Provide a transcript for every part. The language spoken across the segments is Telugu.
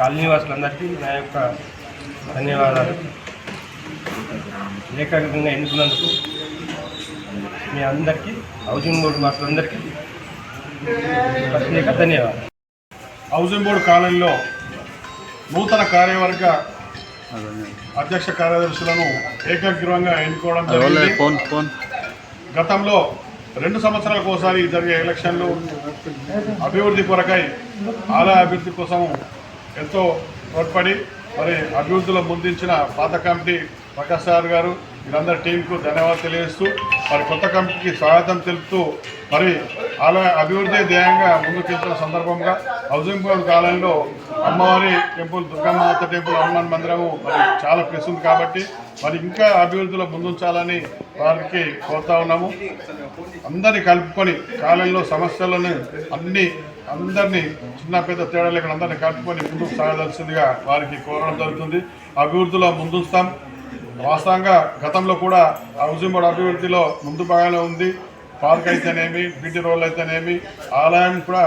కాలనీ వాసులందరికీ నా యొక్క ధన్యవాదాలు. ఏకాగ్రంగా ఎన్నుకున్నందుకు మీ అందరికీ హౌసింగ్ బోర్డు వాసులందరికీ ప్రత్యేక ధన్యవాదాలు. హౌసింగ్ బోర్డు కాలనీలో నూతన కార్యవర్గ అధ్యక్ష కార్యదర్శులను ఏకగ్రీవంగా ఎన్నుకోవడం జరిగింది. గతంలో 2 సంవత్సరాలకు ఒకసారి జరిగే ఎలక్షన్లు అభివృద్ధి కొరకై ఆలయ అభివృద్ధి కోసం ఎంతో తోడ్పడి మరి అభివృద్ధిలో ముందుంచిన పాత కమిటీ ప్రకాష్ సార్ గారు వీరందరి టీంకు ధన్యవాదాలు తెలియజేస్తూ మరి కొత్త కమిటీకి స్వాగతం తెలుపుతూ మరి ఆలయ అభివృద్ధి ధ్యేయంగా ముందుకెళ్తున్న సందర్భంగా హౌసింగ్ బోర్డు కాలనీలో అమ్మవారి టెంపుల్, దుర్గామాత టెంపుల్, హనుమాన్ మందిరము మరి చాలా ప్లేస్ ఉంది కాబట్టి మరి ఇంకా అభివృద్ధిలో ముందుంచాలని వారికి కోరుతా ఉన్నాము. అందరినీ కలుపుకొని కాలనీలో సమస్యలను అందరినీ చిన్న పెద్ద తేడా లేకుండా అందరినీ కలుపుకొని ముందుకు సాగదలసిందిగా వారికి కోరడం జరుగుతుంది. అభివృద్ధిలో ముందుస్తాం. వాస్తవంగా గతంలో కూడా హౌసింగ్ బోర్డు అభివృద్ధిలో ముందు బాగానే ఉంది. పార్క్ అయితేనేమి, బీటీ రోడ్లు అయితేనేమి, ఆలయం కూడా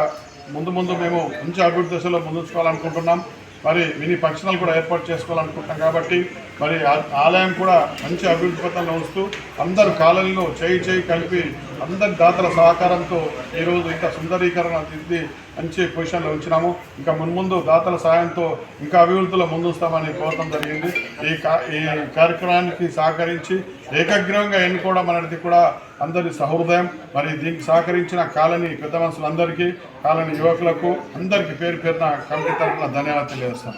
ముందు మేము మంచి అభివృద్ధి దశలో ముందుంచుకోవాలనుకుంటున్నాం. మరి మినీ ఫంక్షనల్ కూడా ఏర్పాటు చేసుకోవాలనుకుంటున్నాం కాబట్టి మరి ఆలయం కూడా మంచి అభివృద్ధి పథంలో ఉంచుతూ అందరూ కాలనీలో చేయి కలిపి అందరి దాతల సహకారంతో ఈరోజు ఇంకా సుందరీకరణ తీర్చి మంచి పొజిషన్లో ఉంచినాము. ఇంకా మున్ముందు దాతల సహాయంతో ఇంకా అభివృద్ధిలో ముందుస్తామని కోరడం జరిగింది. ఈ కార్యక్రమానికి సహకరించి ఏకగ్రీవంగా ఎన్నుకోవడం అనేది కూడా అందరి సహృదయం. మరి దీనికి సహకరించిన కాలనీ పెద్ద మనుషులందరికీ, కాలనీ యువకులకు అందరికీ పేరు పేరున కమిటీ తరఫున ధన్యవాదాలు తెలియజేస్తాను.